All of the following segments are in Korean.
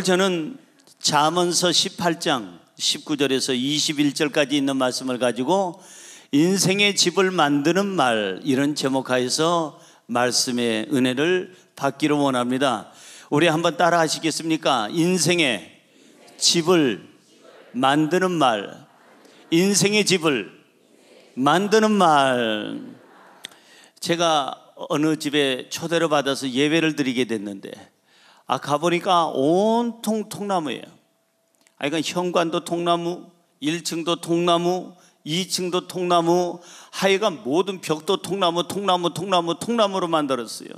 오늘 저는 잠언서 18장 19절에서 21절까지 있는 말씀을 가지고 인생의 집을 만드는 말, 이런 제목하에서 말씀의 은혜를 받기를 원합니다. 우리 한번 따라 하시겠습니까? 인생의 집을 만드는 말, 인생의 집을 만드는 말. 제가 어느 집에 초대를 받아서 예배를 드리게 됐는데 가보니까 온통 통나무예요. 그러니까 현관도 통나무, 1층도 통나무, 2층도 통나무, 하여간 모든 벽도 통나무로 만들었어요.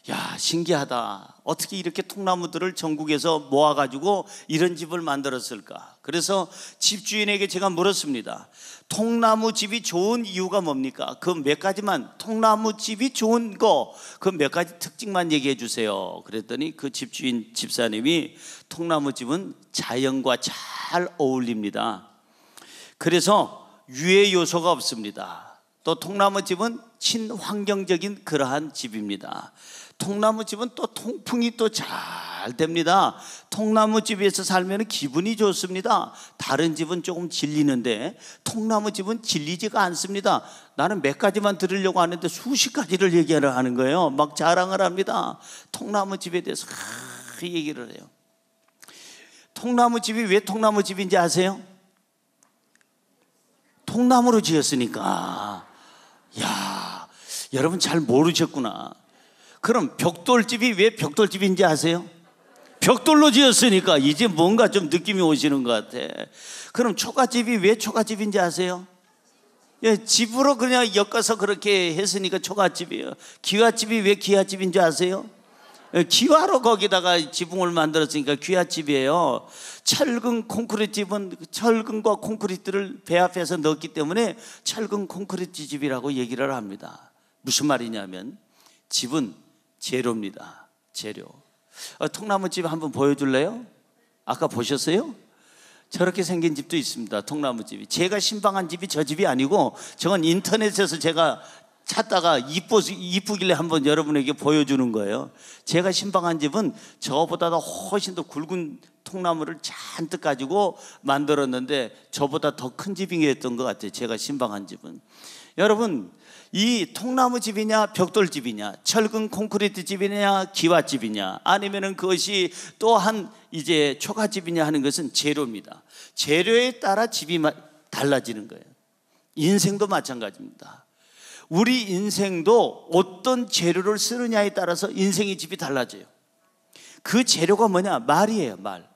야, 신기하다. 어떻게 이렇게 통나무들을 전국에서 모아가지고 이런 집을 만들었을까? 그래서 집주인에게 제가 물었습니다. 통나무 집이 좋은 이유가 뭡니까? 그 몇 가지만, 통나무 집이 좋은 거, 그 몇 가지 특징만 얘기해 주세요. 그랬더니 그 집주인 집사님이 통나무 집은 자연과 잘 어울립니다. 그래서 유해 요소가 없습니다. 또 통나무 집은 친환경적인 그러한 집입니다. 통나무 집은 또 통풍이 또 잘 됩니다. 통나무 집에서 살면 기분이 좋습니다. 다른 집은 조금 질리는데 통나무 집은 질리지가 않습니다. 나는 몇 가지만 들으려고 하는데 수십 가지를 얘기를 하는 거예요. 막 자랑을 합니다. 통나무 집에 대해서 얘기를 해요. 통나무 집이 왜 통나무 집인지 아세요? 통나무로 지었으니까. 야, 여러분 잘 모르셨구나. 그럼 벽돌집이 왜 벽돌집인지 아세요? 벽돌로 지었으니까. 이제 뭔가 좀 느낌이 오시는 것 같아. 그럼 초가집이 왜 초가집인지 아세요? 예, 집으로 그냥 엮어서 그렇게 했으니까 초가집이에요. 기와집이 왜 기와집인지 아세요? 기와로 거기다가 지붕을 만들었으니까 기와집이에요. 철근 콘크리트 집은 철근과 콘크리트를 배합해서 넣었기 때문에 철근 콘크리트 집이라고 얘기를 합니다. 무슨 말이냐면 집은 재료입니다. 재료. 통나무 집 한번 보여줄래요? 아까 보셨어요? 저렇게 생긴 집도 있습니다. 통나무 집이. 제가 신방한 집이 저 집이 아니고 저건 인터넷에서 제가 찾다가 이쁘길래 한번 여러분에게 보여주는 거예요. 제가 신방한 집은 저보다 훨씬 더 굵은 통나무를 잔뜩 가지고 만들었는데 저보다 더 큰 집이었던 것 같아요. 제가 신방한 집은. 여러분, 이 통나무 집이냐 벽돌 집이냐, 철근 콘크리트 집이냐 기와집이냐, 아니면은 그것이 또한 이제 초가집이냐 하는 것은 재료입니다. 재료에 따라 집이 달라지는 거예요. 인생도 마찬가지입니다. 우리 인생도 어떤 재료를 쓰느냐에 따라서 인생의 집이 달라져요. 그 재료가 뭐냐? 말이에요. 말.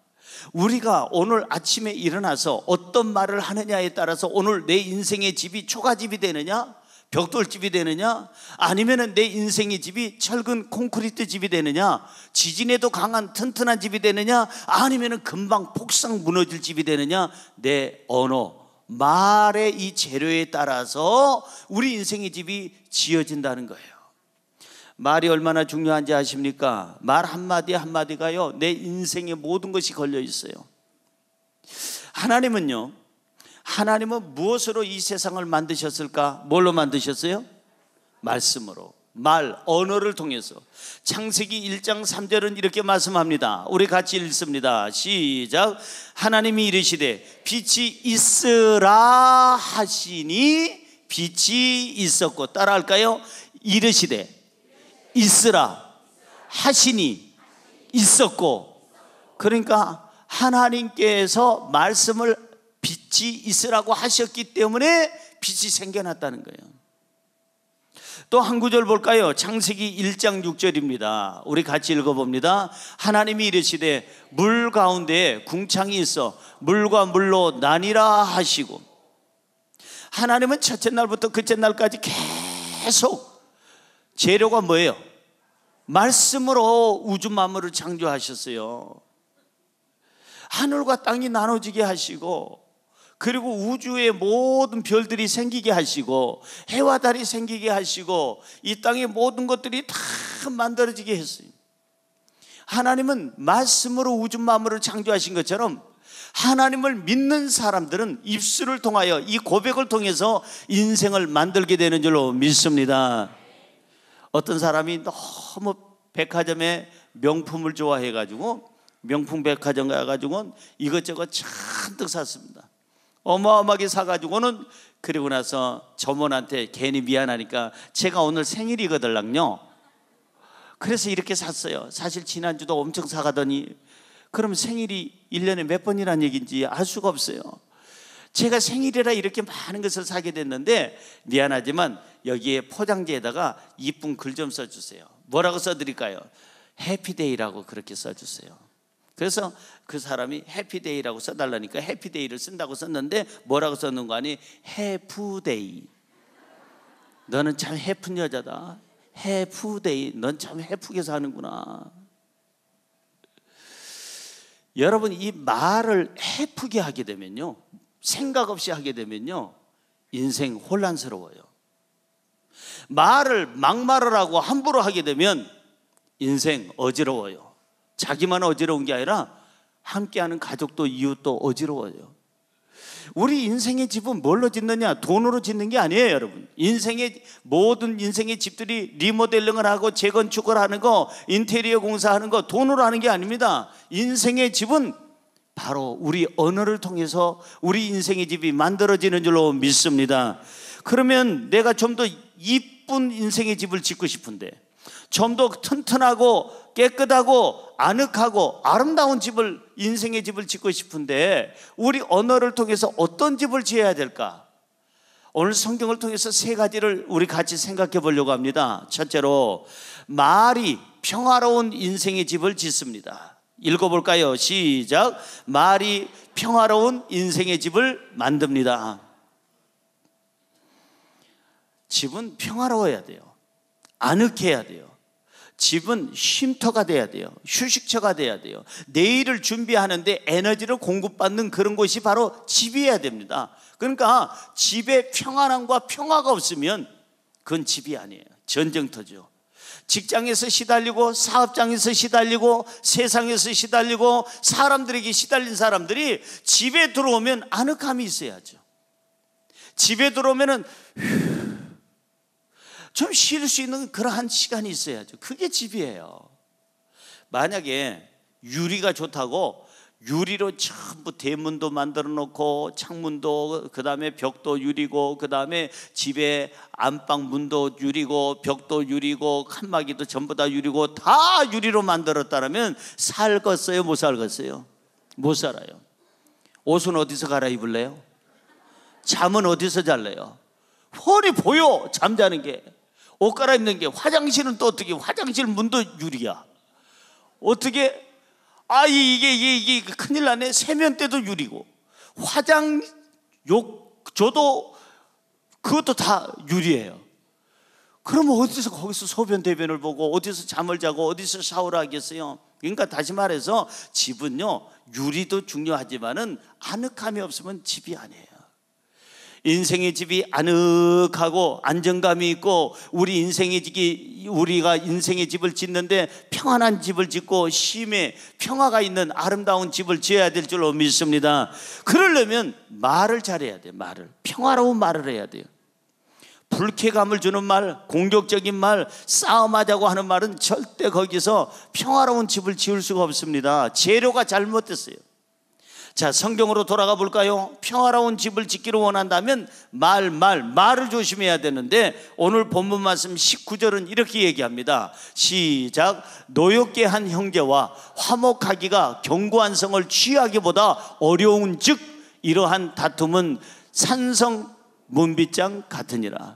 우리가 오늘 아침에 일어나서 어떤 말을 하느냐에 따라서 오늘 내 인생의 집이 초가집이 되느냐, 벽돌집이 되느냐, 아니면 내 인생의 집이 철근 콘크리트 집이 되느냐, 지진에도 강한 튼튼한 집이 되느냐, 아니면 금방 폭삭 무너질 집이 되느냐, 내 언어, 말의 이 재료에 따라서 우리 인생의 집이 지어진다는 거예요. 말이 얼마나 중요한지 아십니까? 말 한마디 한마디가요, 내 인생의 모든 것이 걸려 있어요. 하나님은 무엇으로 이 세상을 만드셨을까? 뭘로 만드셨어요? 말씀으로. 말, 언어를 통해서. 창세기 1장 3절은 이렇게 말씀합니다. 우리 같이 읽습니다. 시작. 하나님이 이르시되 빛이 있으라 하시니 빛이 있었고, 따라할까요? 이르시되 있으라 하시니 있었고. 그러니까 하나님께서 말씀을 빛이 있으라고 하셨기 때문에 빛이 생겨났다는 거예요. 또 한 구절 볼까요? 창세기 1장 6절입니다. 우리 같이 읽어봅니다. 하나님이 이르시되 물 가운데에 궁창이 있어 물과 물로 나뉘라 하시고. 하나님은 첫째 날부터 그째 날까지 계속 재료가 뭐예요? 말씀으로 우주 만물을 창조하셨어요. 하늘과 땅이 나눠지게 하시고, 그리고 우주의 모든 별들이 생기게 하시고, 해와 달이 생기게 하시고, 이 땅의 모든 것들이 다 만들어지게 했어요. 하나님은 말씀으로 우주 만물을 창조하신 것처럼 하나님을 믿는 사람들은 입술을 통하여 이 고백을 통해서 인생을 만들게 되는 줄로 믿습니다. 어떤 사람이 너무 백화점에 명품을 좋아해가지고 명품 백화점 가가지고는 이것저것 잔뜩 샀습니다. 어마어마하게 사가지고는 그리고 나서 점원한테 괜히 미안하니까 제가 오늘 생일이거든요. 그래서 이렇게 샀어요. 사실 지난주도 엄청 사가더니 그럼 생일이 1년에 몇 번이란 얘기인지 알 수가 없어요. 제가 생일이라 이렇게 많은 것을 사게 됐는데 미안하지만 여기에 포장지에다가 이쁜 글 좀 써주세요. 뭐라고 써드릴까요? 해피데이라고 그렇게 써주세요. 그래서 그 사람이 해피데이라고 써달라니까 해피데이를 쓴다고 썼는데 뭐라고 썼는 거 아니? 해프데이. 너는 참 해픈 여자다. 해프데이. 넌 참 해프게 사는구나. 여러분, 이 말을 해프게 하게 되면요, 생각 없이 하게 되면요, 인생 혼란스러워요. 말을 막말을 하고 함부로 하게 되면 인생 어지러워요. 자기만 어지러운 게 아니라 함께하는 가족도 이웃도 어지러워요. 우리 인생의 집은 뭘로 짓느냐? 돈으로 짓는 게 아니에요, 여러분. 모든 인생의 집들이 리모델링을 하고 재건축을 하는 거, 인테리어 공사하는 거 돈으로 하는 게 아닙니다. 인생의 집은 바로 우리 언어를 통해서 우리 인생의 집이 만들어지는 줄로 믿습니다. 그러면 내가 좀 더 이쁜 인생의 집을 짓고 싶은데, 좀 더 튼튼하고 깨끗하고 아늑하고 아름다운 집을, 인생의 집을 짓고 싶은데 우리 언어를 통해서 어떤 집을 지어야 될까? 오늘 성경을 통해서 세 가지를 우리 같이 생각해 보려고 합니다. 첫째로, 말이 평화로운 인생의 집을 짓습니다. 읽어볼까요? 시작. 말이 평화로운 인생의 집을 만듭니다. 집은 평화로워야 돼요. 아늑해야 돼요. 집은 쉼터가 돼야 돼요. 휴식처가 돼야 돼요. 내일을 준비하는데 에너지를 공급받는 그런 곳이 바로 집이어야 됩니다. 그러니까 집에 평안함과 평화가 없으면 그건 집이 아니에요. 전쟁터죠. 직장에서 시달리고 사업장에서 시달리고 세상에서 시달리고 사람들에게 시달린 사람들이 집에 들어오면 아늑함이 있어야죠. 집에 들어오면은 좀 쉴 수 있는 그러한 시간이 있어야죠. 그게 집이에요. 만약에 유리가 좋다고 유리로 전부 대문도 만들어 놓고 창문도, 그 다음에 벽도 유리고, 그 다음에 집에 안방 문도 유리고 벽도 유리고 칸막이도 전부 다 유리고 다 유리로 만들었다면 살겠어요? 못 살겠어요? 못 살아요. 옷은 어디서 갈아입을래요? 잠은 어디서 잘래요? 훤히 보여, 잠자는 게. 옷 갈아입는 게. 화장실은 또 어떻게, 화장실 문도 유리야. 어떻게, 이게 큰일 나네. 세면대도 유리고 화장욕조도 그것도 다 유리예요. 그러면 어디서 거기서 소변 대변을 보고 어디서 잠을 자고 어디서 샤워를 하겠어요? 그러니까 다시 말해서 집은요, 유리도 중요하지만은 아늑함이 없으면 집이 아니에요. 인생의 집이 아늑하고 안정감이 있고 우리가 인생의 집을 짓는데 평안한 집을 짓고 쉼에 평화가 있는 아름다운 집을 지어야 될 줄로 믿습니다. 그러려면 말을 잘해야 돼요. 평화로운 말을 해야 돼요. 불쾌감을 주는 말, 공격적인 말, 싸움하자고 하는 말은 절대 거기서 평화로운 집을 지을 수가 없습니다. 재료가 잘못됐어요. 자, 성경으로 돌아가 볼까요? 평화로운 집을 짓기를 원한다면 말을 조심해야 되는데 오늘 본문 말씀 19절은 이렇게 얘기합니다. 시작. 노엽게 한 형제와 화목하기가 견고한 성을 취하기보다 어려운 즉 이러한 다툼은 산성 문빗장 같으니라.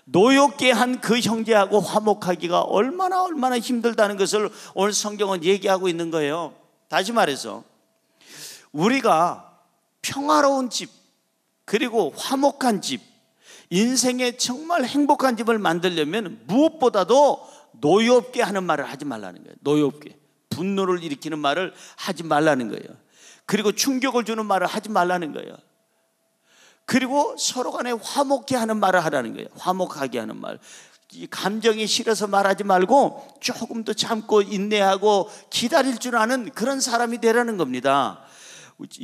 노엽게 한 그 형제하고 화목하기가 얼마나 힘들다는 것을 오늘 성경은 얘기하고 있는 거예요. 다시 말해서 우리가 평화로운 집, 그리고 화목한 집, 인생에 정말 행복한 집을 만들려면 무엇보다도 노엽게 하는 말을 하지 말라는 거예요. 노엽게, 분노를 일으키는 말을 하지 말라는 거예요. 그리고 충격을 주는 말을 하지 말라는 거예요. 그리고 서로 간에 화목해 하는 말을 하라는 거예요. 화목하게 하는 말. 감정이 싫어서 말하지 말고 조금 더 참고 인내하고 기다릴 줄 아는 그런 사람이 되라는 겁니다.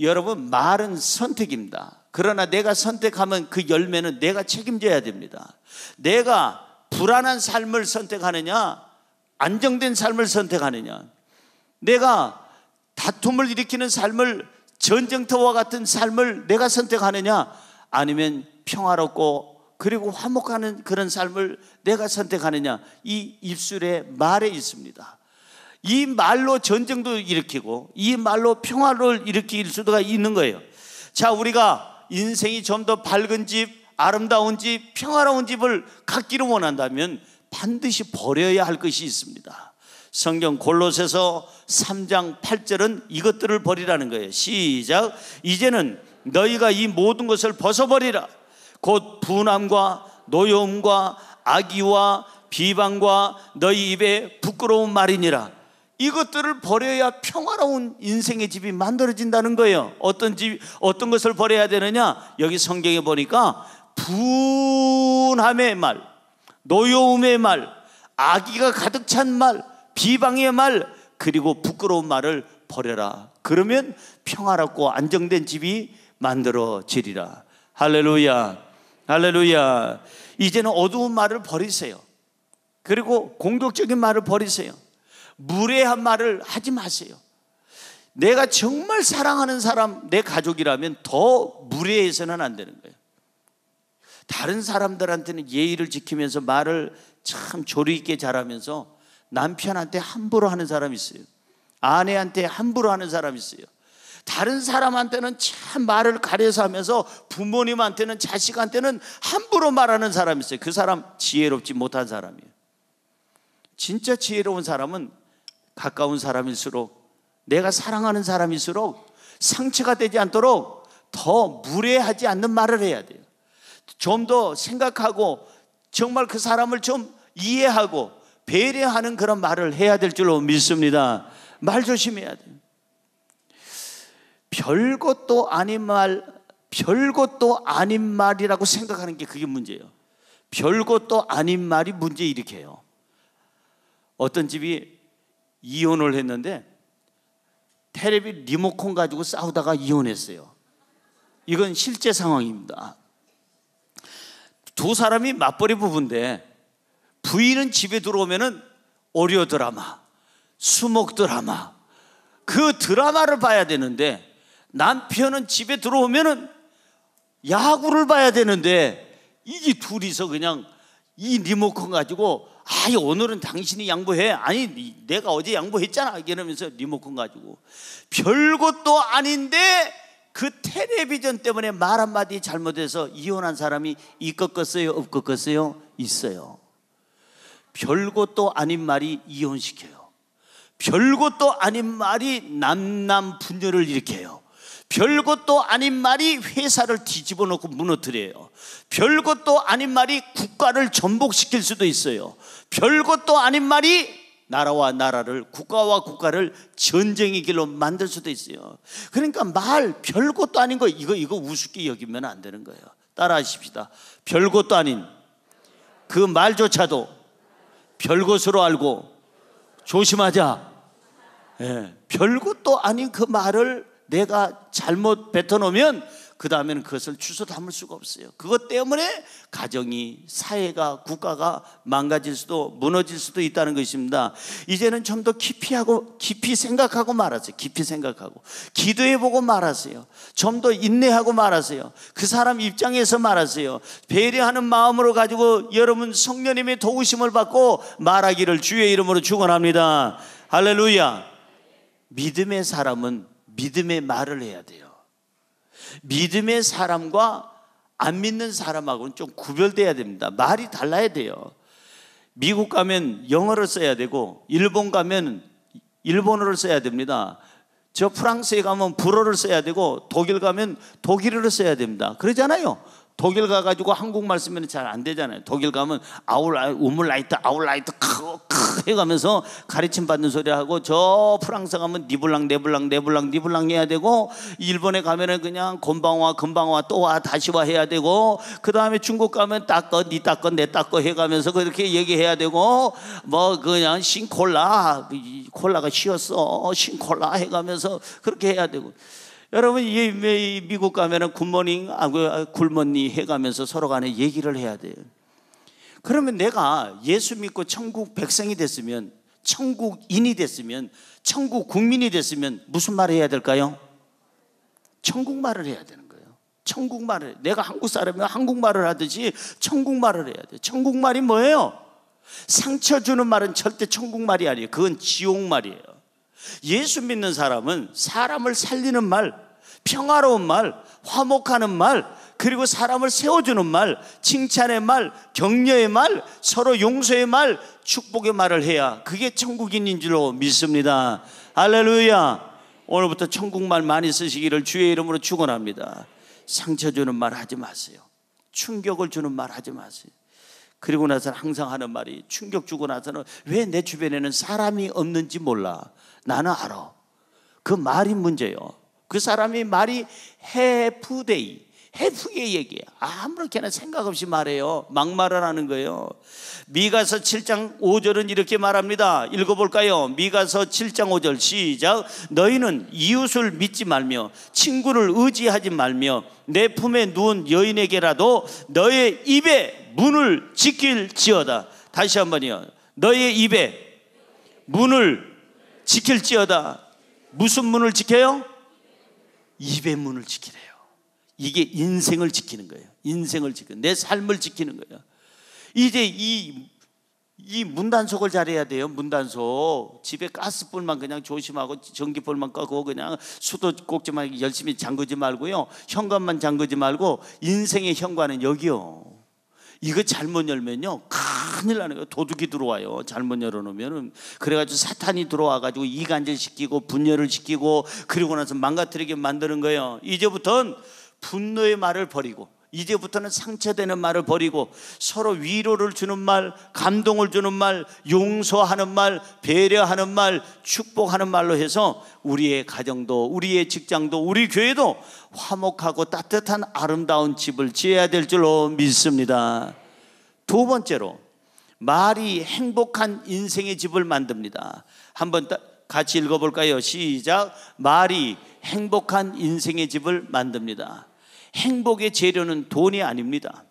여러분, 말은 선택입니다. 그러나 내가 선택하면 그 열매는 내가 책임져야 됩니다. 내가 불안한 삶을 선택하느냐, 안정된 삶을 선택하느냐, 내가 다툼을 일으키는 삶을, 전쟁터와 같은 삶을 내가 선택하느냐, 아니면 평화롭고 그리고 화목하는 그런 삶을 내가 선택하느냐, 이 입술의 말에 있습니다. 이 말로 전쟁도 일으키고 이 말로 평화를 일으킬 수가 있는 거예요. 자, 우리가 인생이 좀 더 밝은 집, 아름다운 집, 평화로운 집을 갖기를 원한다면 반드시 버려야 할 것이 있습니다. 성경 골로새서 3장 8절은 이것들을 버리라는 거예요. 시작. 이제는 너희가 이 모든 것을 벗어버리라. 곧 분함과 노여움과 악의와 비방과 너희 입에 부끄러운 말이니라. 이것들을 버려야 평화로운 인생의 집이 만들어진다는 거예요. 어떤 것을 버려야 되느냐? 여기 성경에 보니까 분함의 말, 노여움의 말, 악의가 가득 찬 말, 비방의 말, 그리고 부끄러운 말을 버려라. 그러면 평화롭고 안정된 집이 만들어지리라. 할렐루야, 할렐루야. 이제는 어두운 말을 버리세요. 그리고 공격적인 말을 버리세요. 무례한 말을 하지 마세요. 내가 정말 사랑하는 사람, 내 가족이라면 더 무례해서는 안 되는 거예요. 다른 사람들한테는 예의를 지키면서 말을 참 조리 있게 잘하면서 남편한테 함부로 하는 사람이 있어요. 아내한테 함부로 하는 사람이 있어요. 다른 사람한테는 참 말을 가려서 하면서 부모님한테는, 자식한테는 함부로 말하는 사람이 있어요. 그 사람 지혜롭지 못한 사람이에요. 진짜 지혜로운 사람은 가까운 사람일수록, 내가 사랑하는 사람일수록 상처가 되지 않도록 더 무례하지 않는 말을 해야 돼요. 좀 더 생각하고 정말 그 사람을 좀 이해하고 배려하는 그런 말을 해야 될 줄로 믿습니다. 말 조심해야 돼요. 별것도 아닌 말, 별것도 아닌 말이라고 생각하는 게 그게 문제예요. 별것도 아닌 말이 문제 일으켜요. 어떤 집이 이혼을 했는데 텔레비 리모컨 가지고 싸우다가 이혼했어요. 이건 실제 상황입니다. 두 사람이 맞벌이 부부인데 부인은 집에 들어오면은 오디오 드라마, 수목 드라마, 그 드라마를 봐야 되는데 남편은 집에 들어오면은 야구를 봐야 되는데 이게 둘이서 그냥 이 리모컨 가지고 오늘은 당신이 양보해. 아니 내가 어제 양보했잖아 이러면서 리모컨 가지고 별것도 아닌데 그 텔레비전 때문에 말 한마디 잘못해서 이혼한 사람이 있겠어요? 없겠어요? 있어요. 별것도 아닌 말이 이혼시켜요. 별것도 아닌 말이 남남 분열을 일으켜요. 별것도 아닌 말이 회사를 뒤집어 놓고 무너뜨려요. 별것도 아닌 말이 국가를 전복시킬 수도 있어요. 별것도 아닌 말이 나라와 나라를, 국가와 국가를 전쟁의 길로 만들 수도 있어요. 그러니까 말 별것도 아닌 거 이거 우습게 여기면 안 되는 거예요. 따라하십시다. 별것도 아닌 그 말조차도 별것으로 알고 조심하자. 별것도 아닌 그 말을 내가 잘못 뱉어놓으면 그 다음에는 그것을 주워 담을 수가 없어요. 그것 때문에 가정이, 사회가, 국가가 망가질 수도, 무너질 수도 있다는 것입니다. 이제는 좀 더 깊이 생각하고 말하세요. 깊이 생각하고 기도해보고 말하세요. 좀 더 인내하고 말하세요. 그 사람 입장에서 말하세요. 배려하는 마음으로 가지고 여러분 성령님의 도우심을 받고 말하기를 주의 이름으로 축원합니다. 할렐루야. 믿음의 사람은 믿음의 말을 해야 돼요. 믿음의 사람과 안 믿는 사람하고는 좀 구별돼야 됩니다. 말이 달라야 돼요. 미국 가면 영어를 써야 되고 일본 가면 일본어를 써야 됩니다. 저 프랑스에 가면 불어를 써야 되고 독일 가면 독일어를 써야 됩니다. 그러잖아요. 독일 가가지고 한국말 쓰면 잘 안 되잖아요. 독일 가면 우물라이트 해가면서 가르침 받는 소리 하고, 저 프랑스 가면 니블랑 해야 되고, 일본에 가면은 그냥 건방와 또 와 다시 와 해야 되고, 그 다음에 중국 가면 따꺼 니 따꺼 내 따꺼 해가면서 그렇게 얘기해야 되고, 뭐 그냥 콜라가 쉬었어 신콜라 해가면서 그렇게 해야 되고. 여러분 이 미국 가면은 굿모닝 굴먼니 해가면서 서로 간에 얘기를 해야 돼요. 그러면 내가 예수 믿고 천국 백성이 됐으면, 천국인이 됐으면 천국 국민이 됐으면 무슨 말을 해야 될까요? 천국말을 해야 되는 거예요. 천국말을. 내가 한국 사람이면 한국말을 하듯이 천국말을 해야 돼요. 천국말이 뭐예요? 상처 주는 말은 절대 천국말이 아니에요. 그건 지옥말이에요. 예수 믿는 사람은 사람을 살리는 말, 평화로운 말, 화목하는 말, 그리고 사람을 세워주는 말, 칭찬의 말, 격려의 말, 서로 용서의 말, 축복의 말을 해야 그게 천국인인 줄로 믿습니다. 할렐루야. 오늘부터 천국말 많이 쓰시기를 주의 이름으로 축원합니다. 상처 주는 말 하지 마세요. 충격을 주는 말 하지 마세요. 그리고 나서는 항상 하는 말이, 충격 주고 나서는 왜 내 주변에는 사람이 없는지 몰라. 나는 알아. 그 말이 문제예요. 그 사람이 말이 해프데이, 해프게 얘기해. 아무렇게나 생각 없이 말해요. 막말을 하는 거예요. 미가서 7장 5절은 이렇게 말합니다. 읽어볼까요? 미가서 7장 5절 시작. 너희는 이웃을 믿지 말며 친구를 의지하지 말며 내 품에 누운 여인에게라도 너의 입에 문을 지킬지어다. 다시 한번요. 너의 입에 문을 지킬지어다. 무슨 문을 지켜요? 입의 문을 지키래요. 이게 인생을 지키는 거예요. 인생을 지키는, 내 삶을 지키는 거예요. 이제 이 문단속을 잘해야 돼요. 문단속. 집에 가스불만 그냥 조심하고 전기불만 끄고 그냥 수도꼭지만 열심히 잠그지 말고요. 현관만 잠그지 말고 인생의 현관은 여기요. 이거 잘못 열면요 큰일 나는 거예요. 도둑이 들어와요. 잘못 열어놓으면. 그래가지고 사탄이 들어와가지고 이간질 시키고 분열을 시키고 그리고 나서 망가뜨리게 만드는 거예요. 이제부터는 분노의 말을 버리고, 이제부터는 상처되는 말을 버리고 서로 위로를 주는 말, 감동을 주는 말, 용서하는 말, 배려하는 말, 축복하는 말로 해서 우리의 가정도, 우리의 직장도, 우리 교회도 화목하고 따뜻한 아름다운 집을 지어야 될 줄로 믿습니다. 두 번째로, 말이 행복한 인생의 집을 만듭니다. 한번 같이 읽어볼까요? 시작. 말이 행복한 인생의 집을 만듭니다. 행복의 재료는 돈이 아닙니다.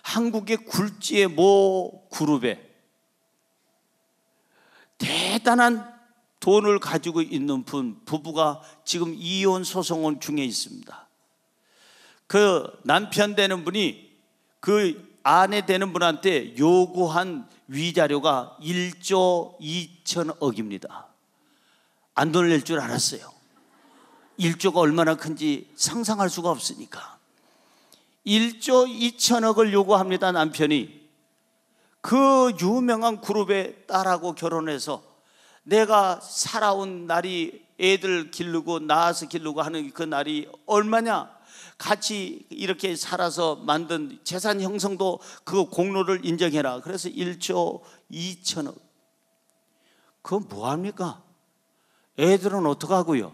한국의 굴지의 모 그룹에 대단한 돈을 가지고 있는 부부가 지금 이혼 소송 중에 있습니다. 그 남편 되는 분이 그 아내 되는 분한테 요구한 위자료가 1조 2천억입니다. 안 돈 낼 줄 알았어요. 1조가 얼마나 큰지 상상할 수가 없으니까 1조 2천억을 요구합니다. 남편이 그 유명한 그룹의 딸하고 결혼해서 내가 살아온 날이, 애들 기르고 낳아서 기르고 하는 그 날이 얼마냐, 같이 이렇게 살아서 만든 재산 형성도 그 공로를 인정해라. 그래서 1조 2천억. 그건 뭐합니까? 애들은 어떡하고요?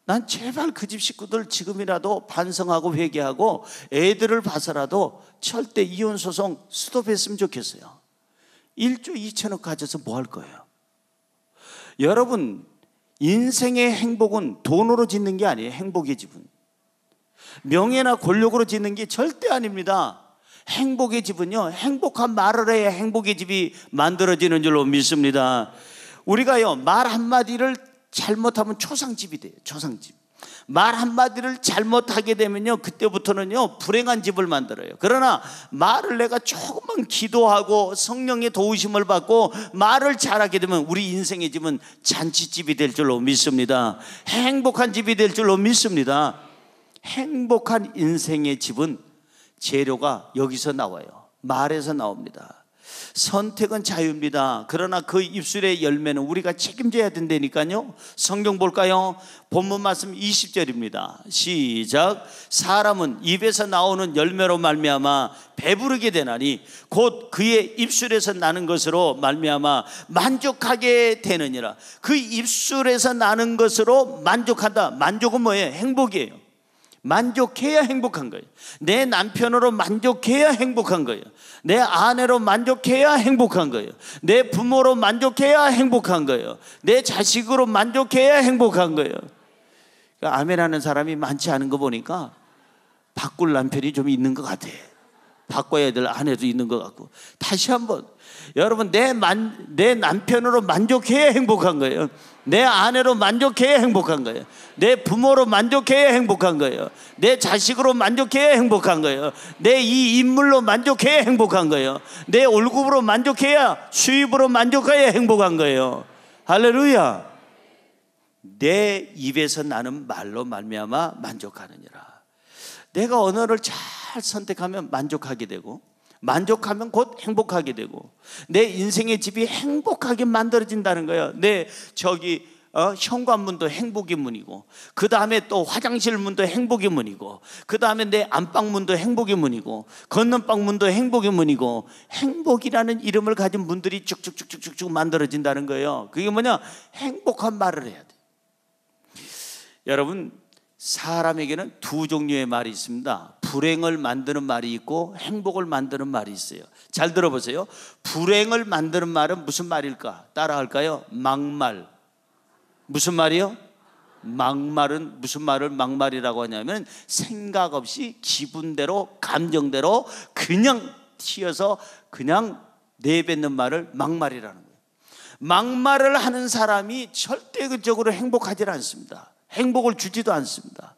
난 제발 그 집 식구들 지금이라도 반성하고 회개하고 애들을 봐서라도 절대 이혼 소송 스톱했으면 좋겠어요. 1조 2천억 가져서 뭐 할 거예요? 여러분, 인생의 행복은 돈으로 짓는 게 아니에요. 행복의 집은 명예나 권력으로 짓는 게 절대 아닙니다. 행복의 집은요, 행복한 말을 해야 행복의 집이 만들어지는 줄로 믿습니다. 우리가요, 말 한마디를 잘못하면 초상집이 돼요. 초상집. 말 한마디를 잘못하게 되면요, 그때부터는요 불행한 집을 만들어요. 그러나 말을 내가 조금만 기도하고 성령의 도우심을 받고 말을 잘하게 되면 우리 인생의 집은 잔치집이 될 줄로 믿습니다. 행복한 집이 될 줄로 믿습니다. 행복한 인생의 집은 재료가 여기서 나와요. 말에서 나옵니다. 선택은 자유입니다. 그러나 그 입술의 열매는 우리가 책임져야 된다니까요. 성경 볼까요? 본문 말씀 20절입니다. 시작. 사람은 입에서 나오는 열매로 말미암아 배부르게 되나니 곧 그의 입술에서 나는 것으로 말미암아 만족하게 되느니라. 그 입술에서 나는 것으로 만족한다. 만족은 뭐예요? 행복이에요. 만족해야 행복한 거예요. 내 남편으로 만족해야 행복한 거예요. 내 아내로 만족해야 행복한 거예요. 내 부모로 만족해야 행복한 거예요. 내 자식으로 만족해야 행복한 거예요. 그러니까 아멘하는 사람이 많지 않은 거 보니까 바꿀 남편이 좀 있는 것 같아. 바꿔야 될 아내도 있는 것 같고. 다시 한번 여러분, 내 남편으로 만족해야 행복한 거예요. 내 아내로 만족해야 행복한 거예요. 내 부모로 만족해야 행복한 거예요. 내 자식으로 만족해야 행복한 거예요. 내 이 인물로 만족해야 행복한 거예요. 내 월급으로 만족해야, 수입으로 만족해야 행복한 거예요. 할렐루야. 내 입에서 나는 말로 말미암아 만족하느니라. 내가 언어를 잘 선택하면 만족하게 되고, 만족하면 곧 행복하게 되고, 내 인생의 집이 행복하게 만들어진다는 거예요. 내 현관문도 행복의 문이고, 그 다음에 또 화장실 문도 행복의 문이고, 그 다음에 내 안방 문도 행복의 문이고, 건넌방 문도 행복의 문이고, 행복이라는 이름을 가진 문들이 쭉쭉쭉쭉쭉 만들어진다는 거예요. 그게 뭐냐? 행복한 말을 해야 돼. 여러분, 사람에게는 두 종류의 말이 있습니다. 불행을 만드는 말이 있고 행복을 만드는 말이 있어요. 잘 들어보세요. 불행을 만드는 말은 무슨 말일까? 따라할까요? 막말. 무슨 말이요? 막말은 무슨 말을 막말이라고 하냐면, 생각 없이 기분대로 감정대로 그냥 튀어서 그냥 내뱉는 말을 막말이라는 거예요. 막말을 하는 사람이 절대적으로 행복하지 않습니다. 행복을 주지도 않습니다.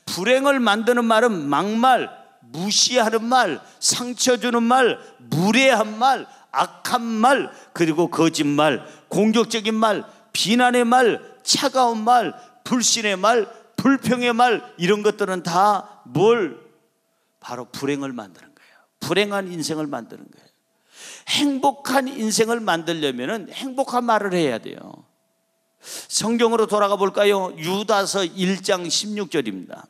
불행을 만드는 말은 막말, 무시하는 말, 상처 주는 말, 무례한 말, 악한 말, 그리고 거짓말, 공격적인 말, 비난의 말, 차가운 말, 불신의 말, 불평의 말, 이런 것들은 다 바로 불행을 만드는 거예요. 불행한 인생을 만드는 거예요. 행복한 인생을 만들려면 행복한 말을 해야 돼요. 성경으로 돌아가 볼까요? 유다서 1장 16절입니다.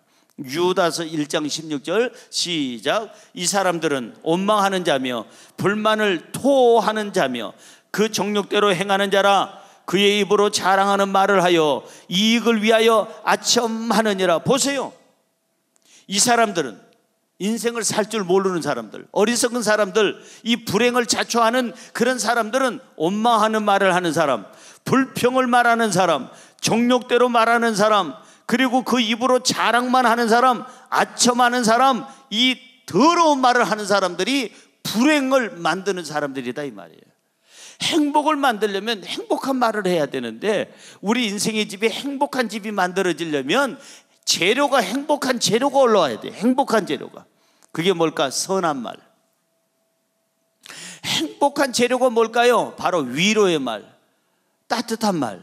유다서 1장 16절 시작. 이 사람들은 원망하는 자며 불만을 토하는 자며 그 정욕대로 행하는 자라. 그의 입으로 자랑하는 말을 하여 이익을 위하여 아첨하느니라. 보세요. 이 사람들은, 인생을 살 줄 모르는 사람들, 어리석은 사람들, 이 불행을 자초하는 그런 사람들은 원망하는 말을 하는 사람, 불평을 말하는 사람, 정욕대로 말하는 사람, 그리고 그 입으로 자랑만 하는 사람, 아첨하는 사람, 이 더러운 말을 하는 사람들이 불행을 만드는 사람들이다, 이 말이에요. 행복을 만들려면 행복한 말을 해야 되는데, 우리 인생의 집이 행복한 집이 만들어지려면 재료가, 행복한 재료가 올라와야 돼. 행복한 재료가. 그게 뭘까? 선한 말. 행복한 재료가 뭘까요? 바로 위로의 말, 따뜻한 말,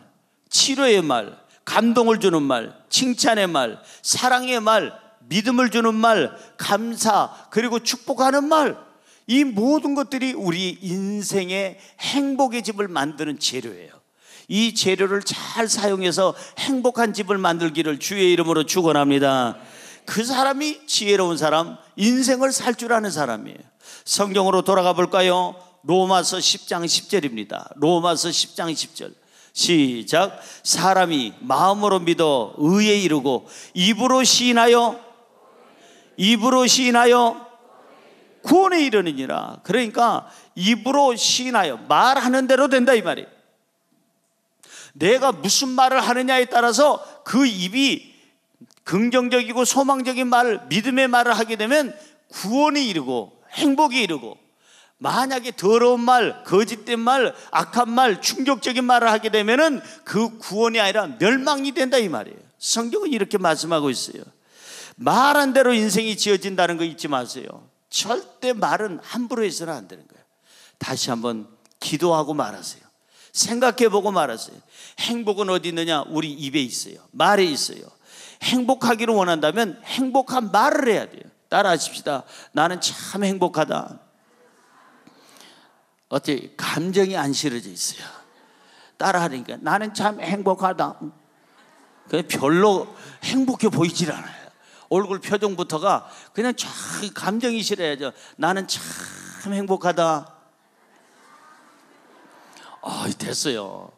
치료의 말, 감동을 주는 말, 칭찬의 말, 사랑의 말, 믿음을 주는 말, 감사, 그리고 축복하는 말. 이 모든 것들이 우리 인생의 행복의 집을 만드는 재료예요. 이 재료를 잘 사용해서 행복한 집을 만들기를 주의 이름으로 축원합니다. 그 사람이 지혜로운 사람, 인생을 살 줄 아는 사람이에요. 성경으로 돌아가 볼까요? 로마서 10장 10절입니다. 로마서 10장 10절 시작. 사람이 마음으로 믿어 의에 이르고 입으로 시인하여 구원에 이르느니라. 그러니까 입으로 시인하여, 말하는 대로 된다, 이 말이에요. 내가 무슨 말을 하느냐에 따라서 그 입이 긍정적이고 소망적인 말을, 믿음의 말을 하게 되면 구원이 이르고 행복이 이르고, 만약에 더러운 말, 거짓된 말, 악한 말, 충격적인 말을 하게 되면은 그 구원이 아니라 멸망이 된다, 이 말이에요. 성경은 이렇게 말씀하고 있어요. 말한 대로 인생이 지어진다는 거 잊지 마세요. 절대 말은 함부로 해서는 안 되는 거예요. 다시 한번 기도하고 말하세요. 생각해보고 말하세요. 행복은 어디 있느냐? 우리 입에 있어요. 말에 있어요. 행복하기를 원한다면 행복한 말을 해야 돼요. 따라하십시다. 나는 참 행복하다. 어떻게 감정이 안 실어져 있어요. 따라하니까 나는 참 행복하다. 별로 행복해 보이질 않아요. 얼굴 표정부터가 그냥 쫙 감정이 실어야죠. 나는 참 행복하다. 됐어요.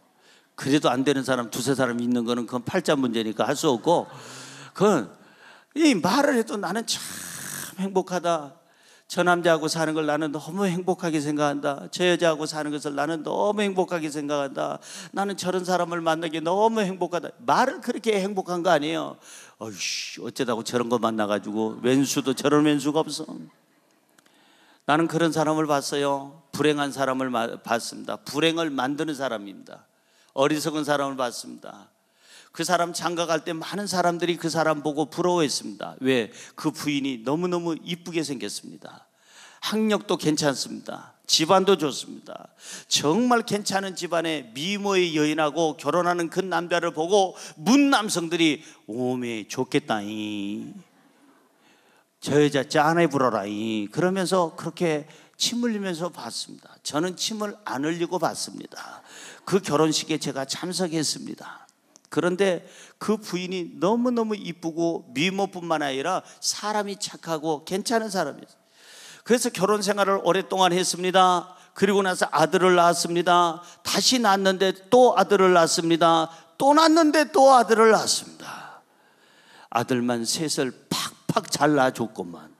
그래도 안 되는 사람 두세 사람 있는 거는 그건 팔자 문제니까 할 수 없고, 그건 이 말을 해도 나는 참 행복하다. 저 남자하고 사는 걸 나는 너무 행복하게 생각한다. 저 여자하고 사는 것을 나는 너무 행복하게 생각한다. 나는 저런 사람을 만나기 너무 행복하다. 말을 그렇게 행복한 거 아니에요. 어쩌다고 저런 거 만나가지고 왼수도 저런 왼수가 없어. 나는 그런 사람을 봤어요. 불행한 사람을 봤습니다. 불행을 만드는 사람입니다. 어리석은 사람을 봤습니다. 그 사람 장가갈 때 많은 사람들이 그 사람 보고 부러워했습니다. 왜? 그 부인이 너무너무 이쁘게 생겼습니다. 학력도 괜찮습니다. 집안도 좋습니다. 정말 괜찮은 집안의 미모의 여인하고 결혼하는 그 남자를 보고 문 남성들이 오메 좋겠다이, 저 여자 짠해 불어라이 그러면서 그렇게 침 흘리면서 봤습니다. 저는 침을 안 흘리고 봤습니다. 그 결혼식에 제가 참석했습니다. 그런데 그 부인이 너무너무 이쁘고 미모뿐만 아니라 사람이 착하고 괜찮은 사람이었어요. 그래서 결혼 생활을 오랫동안 했습니다. 그리고 나서 아들을 낳았습니다. 다시 낳았는데 또 아들을 낳았습니다. 또 낳았는데 또 아들을 낳았습니다. 아들만 셋을 팍팍 잘 낳아줬건만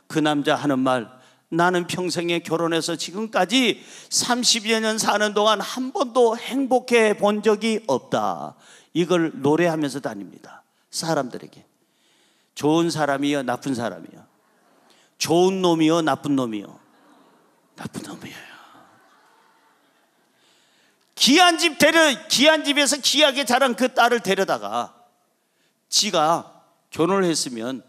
그 남자 하는 말, 나는 평생에 결혼해서 지금까지 30여 년 사는 동안 한 번도 행복해 본 적이 없다. 이걸 노래하면서 다닙니다. 사람들에게. 좋은 사람이요 나쁜 사람이요? 좋은 놈이요 나쁜 놈이요? 나쁜 놈이에요. 귀한 집에서 귀하게 자란 그 딸을 데려다가 지가 결혼을 했으면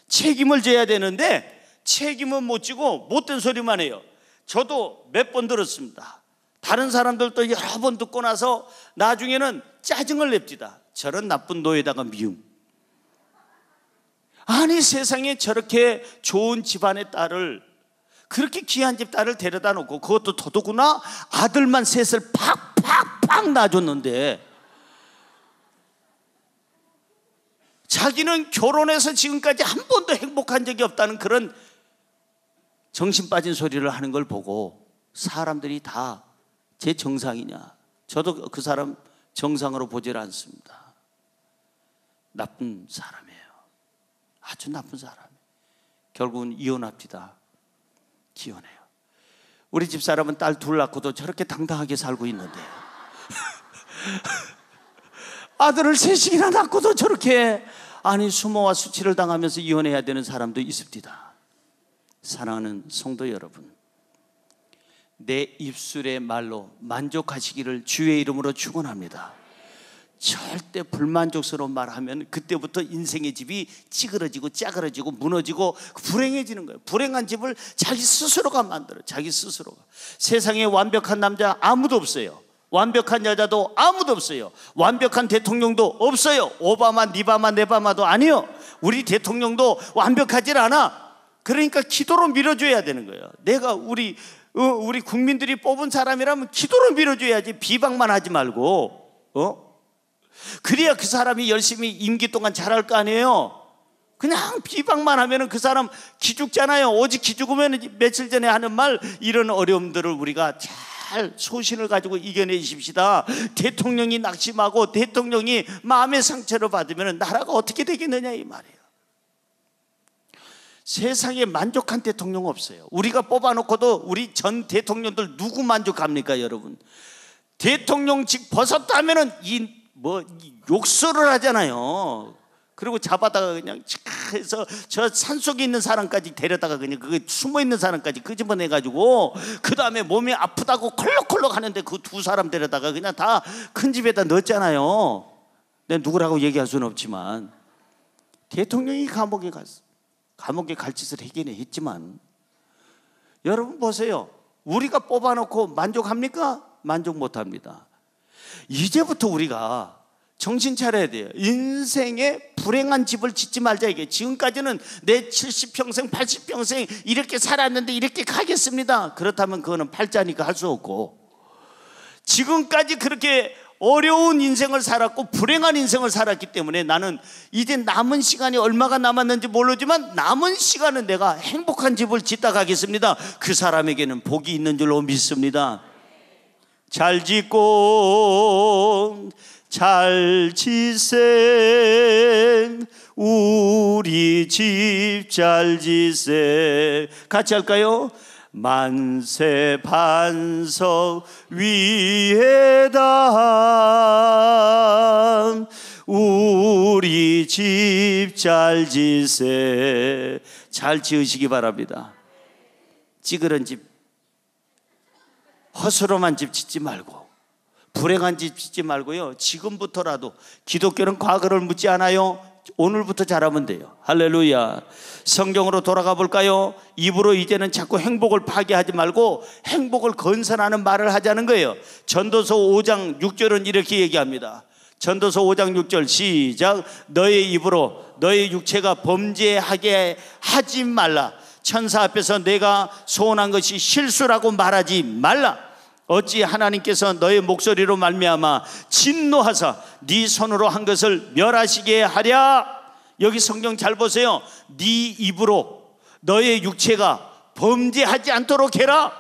책임을 져야 되는데 책임은 못 지고 못된 소리만 해요. 저도 몇 번 들었습니다. 다른 사람들도 여러 번 듣고 나서 나중에는 짜증을 냅니다. 저런 나쁜 노예다가 미움. 아니 세상에 저렇게 좋은 집안의 딸을, 그렇게 귀한 집 딸을 데려다 놓고, 그것도 더더구나 아들만 셋을 팍팍팍 낳아줬는데 자기는 결혼해서 지금까지 한 번도 행복한 적이 없다는 그런 정신 빠진 소리를 하는 걸 보고 사람들이 다 제 정상이냐? 저도 그 사람 정상으로 보질 않습니다. 나쁜 사람이에요. 아주 나쁜 사람이에요. 결국은 이혼합니다. 기혼해요. 우리 집사람은 딸 둘 낳고도 저렇게 당당하게 살고 있는데 아들을 셋이나 낳고도 저렇게, 아니 수모와 수치를 당하면서 이혼해야 되는 사람도 있습니다. 사랑하는 성도 여러분, 내 입술의 말로 만족하시기를 주의 이름으로 축원합니다. 절대 불만족스러운 말하면 그때부터 인생의 집이 찌그러지고 짜그러지고 무너지고 불행해지는 거예요. 불행한 집을 자기 스스로가 만들어요. 자기 스스로가. 세상에 완벽한 남자 아무도 없어요. 완벽한 여자도 아무도 없어요. 완벽한 대통령도 없어요. 오바마, 니바마, 네바마도 아니요. 우리 대통령도 완벽하질 않아. 그러니까 기도로 밀어줘야 되는 거예요. 내가 우리 국민들이 뽑은 사람이라면 기도로 밀어줘야지, 비방만 하지 말고. 그래야 그 사람이 열심히 임기 동안 잘할 거 아니에요. 그냥 비방만 하면은 그 사람 기죽잖아요. 오직 기죽으면 며칠 전에 하는 말, 이런 어려움들을 우리가 잘 소신을 가지고 이겨내십시다. 대통령이 낙심하고 대통령이 마음의 상처를 받으면 나라가 어떻게 되겠느냐 이 말이에요. 세상에 만족한 대통령 없어요. 우리가 뽑아놓고도 우리 전 대통령들 누구 만족합니까 여러분? 대통령직 벗었다면은 욕설을 하잖아요. 그리고 잡아다가 그냥 해서 저 산속에 있는 사람까지 데려다가 그냥 그 숨어 있는 사람까지 끄집어내가지고 그 다음에 몸이 아프다고 콜록콜록 하는데 그 두 사람 데려다가 그냥 다 큰 집에다 넣었잖아요. 내가 누구라고 얘기할 수는 없지만 대통령이 감옥에 갈 짓을 하긴 했지만, 여러분 보세요. 우리가 뽑아놓고 만족합니까? 만족 못합니다. 이제부터 우리가 정신 차려야 돼요. 인생에 불행한 집을 짓지 말자 이게. 지금까지는 내 70평생 80평생 이렇게 살았는데 이렇게 가겠습니다. 그렇다면 그거는 팔자니까 할 수 없고, 지금까지 그렇게 어려운 인생을 살았고 불행한 인생을 살았기 때문에 나는 이제 남은 시간이 얼마가 남았는지 모르지만 남은 시간은 내가 행복한 집을 짓다 가겠습니다. 그 사람에게는 복이 있는 줄로 믿습니다. 잘 짓고 잘 지세, 우리 집 잘 지세. 같이 할까요? 만세 반석 위에다 우리 집 잘 지세. 잘 지으시기 바랍니다. 찌그런 집, 허술한 집 짓지 말고, 불행한 집 짓지 말고요, 지금부터라도 기독교는 과거를 묻지 않아요. 오늘부터 잘하면 돼요. 할렐루야. 성경으로 돌아가 볼까요? 입으로 이제는 자꾸 행복을 파괴하지 말고 행복을 건설하는 말을 하자는 거예요. 전도서 5장 6절은 이렇게 얘기합니다. 전도서 5장 6절 시작. 너의 입으로 너의 육체가 범죄하게 하지 말라. 천사 앞에서 내가 소원한 것이 실수라고 말하지 말라. 어찌 하나님께서 너의 목소리로 말미암아 진노하사 네 손으로 한 것을 멸하시게 하랴. 여기 성경 잘 보세요. 네 입으로 너의 육체가 범죄하지 않도록 해라.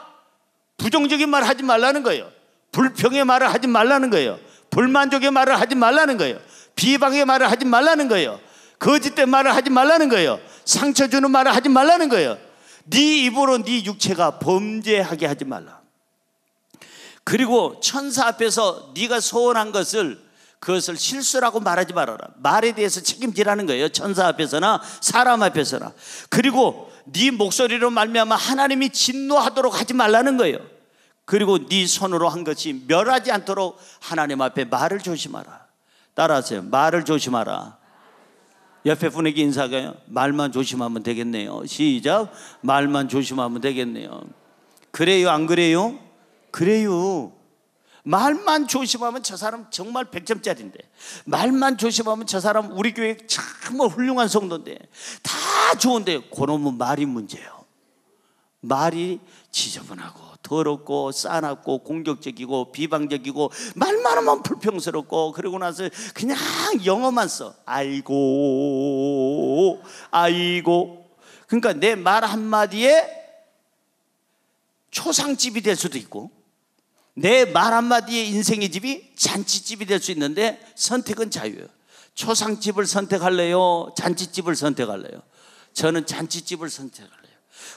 부정적인 말 하지 말라는 거예요. 불평의 말을 하지 말라는 거예요. 불만족의 말을 하지 말라는 거예요. 비방의 말을 하지 말라는 거예요. 거짓된 말을 하지 말라는 거예요. 상처 주는 말을 하지 말라는 거예요. 네 입으로 네 육체가 범죄하게 하지 말라. 그리고 천사 앞에서 네가 소원한 그것을 실수라고 말하지 말아라. 말에 대해서 책임지라는 거예요. 천사 앞에서나 사람 앞에서나. 그리고 네 목소리로 말미암아 하나님이 진노하도록 하지 말라는 거예요. 그리고 네 손으로 한 것이 멸하지 않도록 하나님 앞에 말을 조심하라. 따라하세요. 말을 조심하라. 옆에 분에게 인사해요. 말만 조심하면 되겠네요. 시작. 말만 조심하면 되겠네요. 그래요, 안 그래요? 그래요. 말만 조심하면 저 사람 정말 100점짜리인데, 말만 조심하면 저 사람 우리 교회 정말 훌륭한 성도인데, 다 좋은데 그놈은 말이 문제예요. 말이 지저분하고 더럽고 싸납고 공격적이고 비방적이고 말만 하면 불평스럽고, 그러고 나서 그냥 영어만 써. 아이고 아이고. 그러니까 내 말 한마디에 초상집이 될 수도 있고, 내 말 한마디에 인생의 집이 잔치집이 될 수 있는데 선택은 자유예요. 초상집을 선택할래요? 잔치집을 선택할래요? 저는 잔치집을 선택할래요.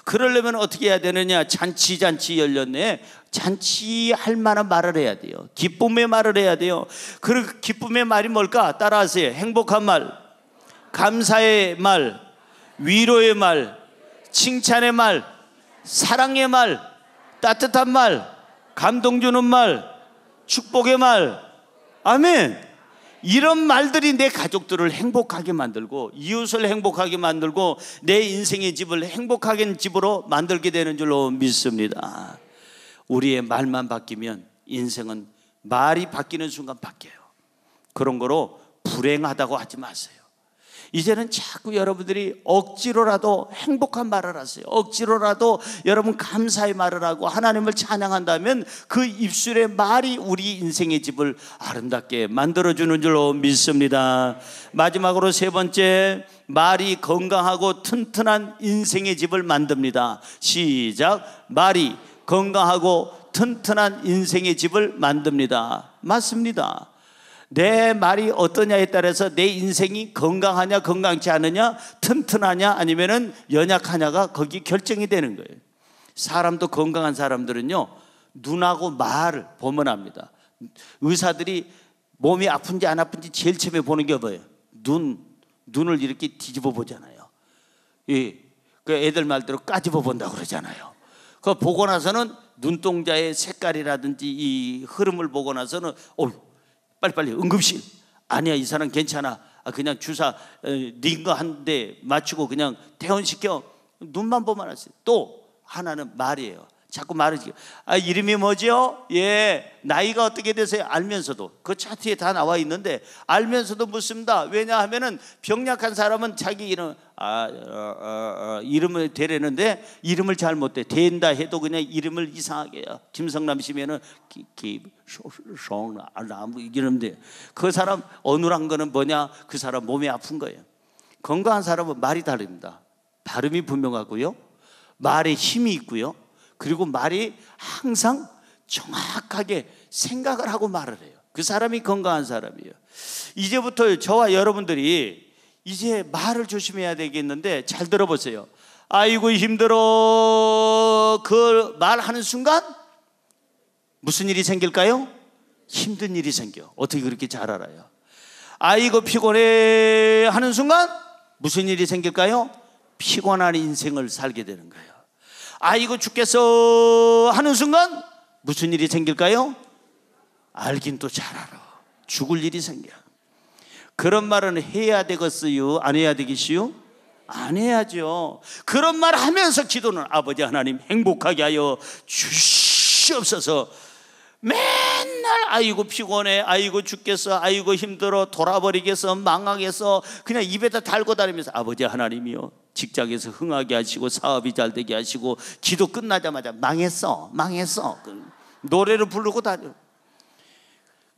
그러려면 어떻게 해야 되느냐? 잔치 열렸네. 잔치할 만한 말을 해야 돼요. 기쁨의 말을 해야 돼요. 그 기쁨의 말이 뭘까? 따라하세요. 행복한 말, 감사의 말, 위로의 말, 칭찬의 말, 사랑의 말, 따뜻한 말, 감동 주는 말, 축복의 말. 아멘. 이런 말들이 내 가족들을 행복하게 만들고, 이웃을 행복하게 만들고, 내 인생의 집을 행복하게 집으로 만들게 되는 줄로 믿습니다. 우리의 말만 바뀌면 인생은 말이 바뀌는 순간 바뀌어요. 그런 거로 불행하다고 하지 마세요. 이제는 자꾸 여러분들이 억지로라도 행복한 말을 하세요. 억지로라도 여러분 감사의 말을 하고 하나님을 찬양한다면 그 입술의 말이 우리 인생의 집을 아름답게 만들어주는 줄로 믿습니다. 마지막으로 세 번째, 말이 건강하고 튼튼한 인생의 집을 만듭니다. 시작. 말이 건강하고 튼튼한 인생의 집을 만듭니다. 맞습니다. 내 말이 어떠냐에 따라서 내 인생이 건강하냐 건강치 않으냐, 튼튼하냐 아니면은 연약하냐가 거기 결정이 되는 거예요. 사람도 건강한 사람들은요, 눈하고 말을 보면 압니다. 의사들이 몸이 아픈지 안 아픈지 제일 처음에 보는 게 뭐예요? 눈을 이렇게 뒤집어 보잖아요. 그 애들 말대로 까집어 본다고 그러잖아요. 그거 보고 나서는 눈동자의 색깔이라든지 이 흐름을 보고 나서는 빨리빨리 응급실. 아니야, 이 사람 괜찮아. 그냥 주사 링거 한 대 맞추고 그냥 퇴원시켜. 눈만 보면 알았어요. 또 하나는 말이에요. 자꾸 말을 지켜. 이름이 뭐죠? 예, 나이가 어떻게 되세요? 알면서도 그 차트에 다 나와 있는데 알면서도 묻습니다. 왜냐하면은 병약한 사람은 자기 이름 이름을 대려는데 이름을 잘 못 대. 된다 해도 그냥 이름을 이상하게 해요. 김성남 씨면은 이러는데 그 사람 어눌한 거는 뭐냐? 그 사람 몸이 아픈 거예요. 건강한 사람은 말이 다릅니다. 발음이 분명하고요, 말에 힘이 있고요, 그리고 말이 항상 정확하게 생각을 하고 말을 해요. 그 사람이 건강한 사람이에요. 이제부터 저와 여러분들이 이제 말을 조심해야 되겠는데 잘 들어보세요. 아이고 힘들어. 그 말하는 순간 무슨 일이 생길까요? 힘든 일이 생겨. 어떻게 그렇게 잘 알아요? 아이고 피곤해 하는 순간 무슨 일이 생길까요? 피곤한 인생을 살게 되는 거예요. 아이고 죽겠어 하는 순간 무슨 일이 생길까요? 알긴 또 잘 알아. 죽을 일이 생겨. 그런 말은 해야 되겠어요? 안 해야 되겠어요? 안 해야죠. 그런 말 하면서 기도는 아버지 하나님 행복하게 하여 주시옵소서. 맨날 아이고 피곤해, 아이고 죽겠어, 아이고 힘들어, 돌아버리겠어, 망하겠어 그냥 입에다 달고 다니면서 아버지 하나님이요 직장에서 흥하게 하시고 사업이 잘 되게 하시고 기도 끝나자마자 망했어 노래를 부르고 다녀.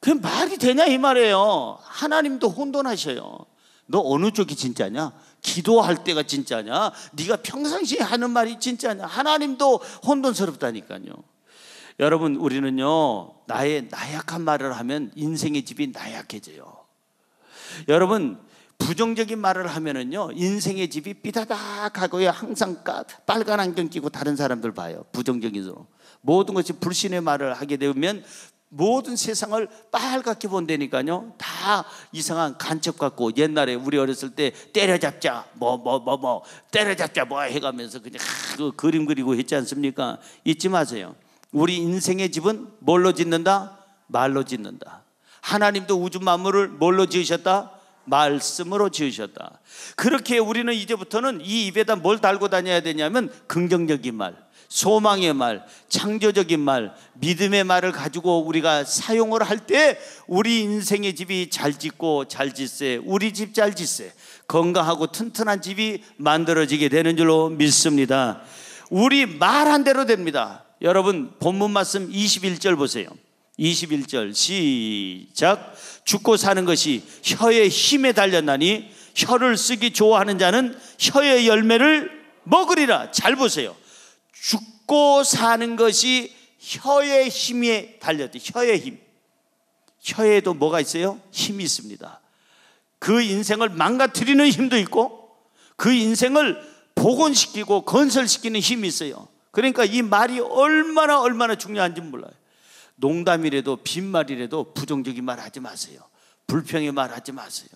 그게 말이 되냐 이 말이에요. 하나님도 혼돈하셔요. 너 어느 쪽이 진짜냐? 기도할 때가 진짜냐? 네가 평상시에 하는 말이 진짜냐? 하나님도 혼돈스럽다니까요. 여러분 우리는요 나의 나약한 말을 하면 인생의 집이 나약해져요. 여러분 부정적인 말을 하면은요 인생의 집이 삐다닥하고요 항상 빨간 안경 끼고 다른 사람들 봐요. 부정적인 소리 모든 것이 불신의 말을 하게 되면 모든 세상을 빨갛게 본다니까요. 다 이상한 간첩 같고 옛날에 우리 어렸을 때 때려잡자 때려잡자 해가면서 그냥 그 그림 그리고 했지 않습니까? 잊지 마세요. 우리 인생의 집은 뭘로 짓는다? 말로 짓는다. 하나님도 우주 만물을 뭘로 지으셨다? 말씀으로 지으셨다. 그렇게 우리는 이제부터는 이 입에다 뭘 달고 다녀야 되냐면 긍정적인 말, 소망의 말, 창조적인 말, 믿음의 말을 가지고 우리가 사용을 할 때 우리 인생의 집이 잘 짓고 잘 짓세, 우리 집 잘 짓세, 건강하고 튼튼한 집이 만들어지게 되는 줄로 믿습니다. 우리 말한 대로 됩니다. 여러분 본문 말씀 21절 보세요. 21절 시작. 죽고 사는 것이 혀의 힘에 달렸나니 혀를 쓰기 좋아하는 자는 혀의 열매를 먹으리라. 잘 보세요. 죽고 사는 것이 혀의 힘에 달렸대. 혀의 힘. 혀에도 뭐가 있어요? 힘이 있습니다. 그 인생을 망가뜨리는 힘도 있고 그 인생을 복원시키고 건설시키는 힘이 있어요. 그러니까 이 말이 얼마나 중요한지 몰라요. 농담이라도 빈말이라도 부정적인 말 하지 마세요. 불평의 말 하지 마세요.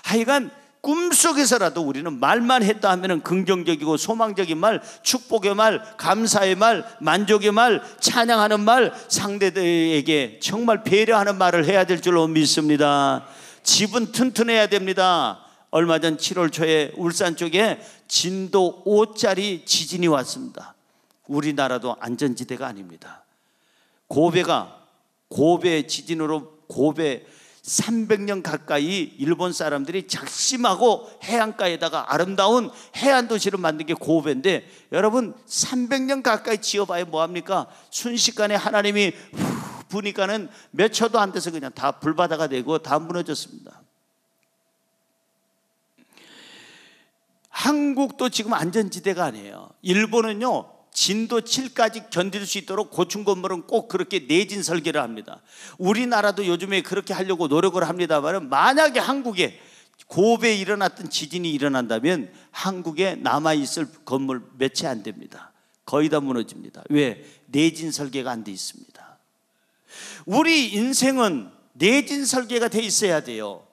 하여간 꿈속에서라도 우리는 말만 했다 하면 긍정적이고 소망적인 말, 축복의 말, 감사의 말, 만족의 말, 찬양하는 말, 상대들에게 정말 배려하는 말을 해야 될 줄로 믿습니다. 집은 튼튼해야 됩니다. 얼마 전 7월 초에 울산 쪽에 진도 5짜리 지진이 왔습니다. 우리나라도 안전지대가 아닙니다. 고베 지진으로 고베 300년 가까이 일본 사람들이 작심하고 해안가에다가 아름다운 해안 도시를 만든 게 고베인데 여러분 300년 가까이 지어봐야 뭐합니까? 순식간에 하나님이 부니까는 몇 초도 안 돼서 그냥 다 불바다가 되고 다 무너졌습니다. 한국도 지금 안전지대가 아니에요. 일본은요 진도 7까지 견딜 수 있도록 고층 건물은 꼭 그렇게 내진 설계를 합니다. 우리나라도 요즘에 그렇게 하려고 노력을 합니다만 만약에 한국에 고베에 일어났던 지진이 일어난다면 한국에 남아있을 건물 몇 채 안 됩니다. 거의 다 무너집니다. 왜? 내진 설계가 안 돼 있습니다. 우리 인생은 내진 설계가 돼 있어야 돼요.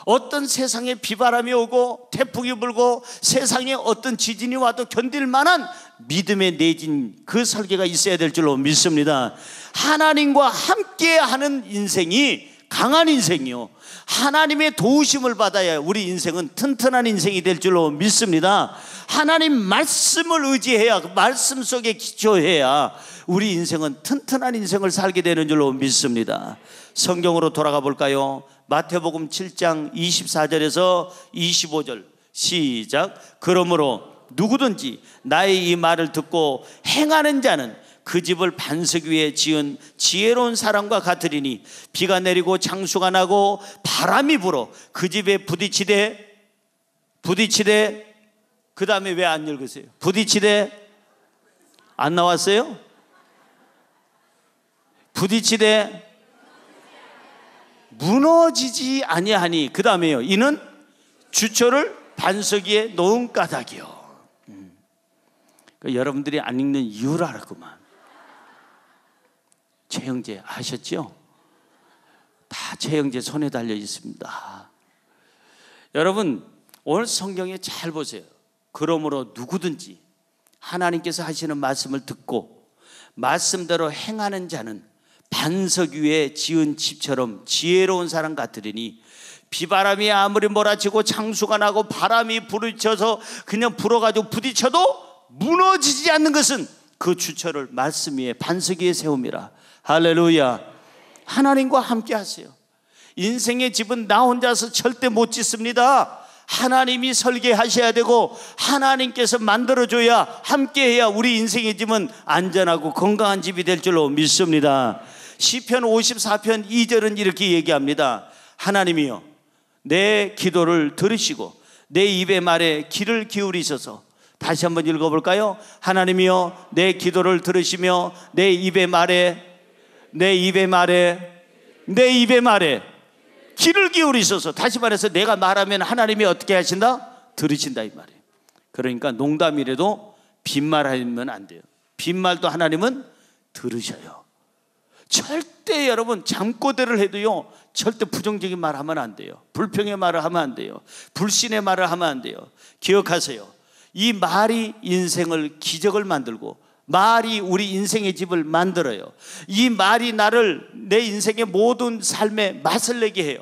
어떤 세상에 비바람이 오고 태풍이 불고 세상에 어떤 지진이 와도 견딜 만한 믿음의 내진 그 설계가 있어야 될 줄로 믿습니다. 하나님과 함께하는 인생이 강한 인생이요, 하나님의 도우심을 받아야 우리 인생은 튼튼한 인생이 될 줄로 믿습니다. 하나님 말씀을 의지해야, 그 말씀 속에 기초해야 우리 인생은 튼튼한 인생을 살게 되는 줄로 믿습니다. 성경으로 돌아가 볼까요? 마태복음 7장 24절에서 25절 시작. 그러므로 누구든지 나의 이 말을 듣고 행하는 자는 그 집을 반석 위에 지은 지혜로운 사람과 같으리니 비가 내리고 장수가 나고 바람이 불어 그 집에 부딪히되 그 다음에 왜 안 읽으세요? 부딪히되 안 나왔어요? 부딪히되 무너지지 아니하니 그 다음에요 이는 주초를 반석 위에 놓은 까닭이요. 그러니까 여러분들이 안 읽는 이유를 알았구만. 최영재 아셨죠? 다 최영재 손에 달려 있습니다. 여러분 오늘 성경에 잘 보세요. 그러므로 누구든지 하나님께서 하시는 말씀을 듣고 말씀대로 행하는 자는 반석 위에 지은 집처럼 지혜로운 사람 같으리니 비바람이 아무리 몰아치고 창수가 나고 바람이 부딪혀서 그냥 불어가지고 부딪혀도 무너지지 않는 것은 그 주처를 말씀 위에 반석 위에 세움이라. 할렐루야. 하나님과 함께 하세요. 인생의 집은 나 혼자서 절대 못 짓습니다. 하나님이 설계하셔야 되고 하나님께서 만들어줘야, 함께해야 우리 인생의 집은 안전하고 건강한 집이 될 줄로 믿습니다. 시편 54편 2절은 이렇게 얘기합니다. 하나님이여 내 기도를 들으시고 내 입의 말에 귀를 기울이셔서. 다시 한번 읽어볼까요? 하나님이여 내 기도를 들으시며 내 입의 말에 귀를 기울이셔서. 다시 말해서 내가 말하면 하나님이 어떻게 하신다? 들으신다 이 말이에요. 그러니까 농담이라도 빈말하면 안 돼요. 빈말도 하나님은 들으셔요. 절대 여러분 잠꼬대를 해도요 절대 부정적인 말 하면 안 돼요. 불평의 말을 하면 안 돼요. 불신의 말을 하면 안 돼요. 기억하세요. 이 말이 인생을 기적을 만들고 말이 우리 인생의 집을 만들어요. 이 말이 나를 내 인생의 모든 삶에 맛을 내게 해요.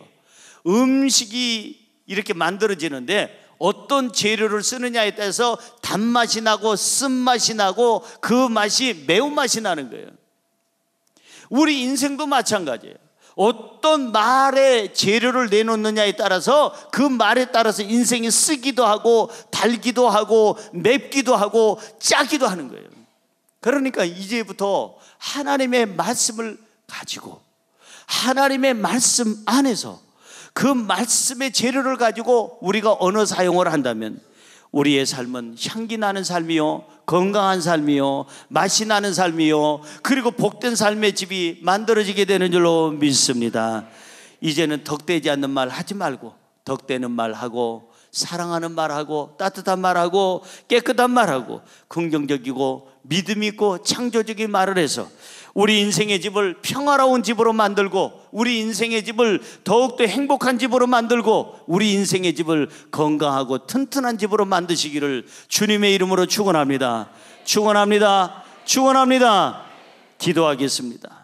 음식이 이렇게 만들어지는데 어떤 재료를 쓰느냐에 따라서 단맛이 나고 쓴맛이 나고 그 맛이 매운맛이 나는 거예요. 우리 인생도 마찬가지예요. 어떤 말에 재료를 내놓느냐에 따라서 그 말에 따라서 인생이 쓰기도 하고 달기도 하고 맵기도 하고 짜기도 하는 거예요. 그러니까 이제부터 하나님의 말씀을 가지고 하나님의 말씀 안에서 그 말씀의 재료를 가지고 우리가 언어 사용을 한다면 우리의 삶은 향기 나는 삶이요, 건강한 삶이요, 맛이 나는 삶이요, 그리고 복된 삶의 집이 만들어지게 되는 줄로 믿습니다. 이제는 덕되지 않는 말 하지 말고 덕되는 말 하고 사랑하는 말하고 따뜻한 말하고 깨끗한 말하고 긍정적이고 믿음 있고 창조적인 말을 해서 우리 인생의 집을 평화로운 집으로 만들고 우리 인생의 집을 더욱더 행복한 집으로 만들고 우리 인생의 집을 건강하고 튼튼한 집으로 만드시기를 주님의 이름으로 축원합니다. 축원합니다. 축원합니다. 기도하겠습니다.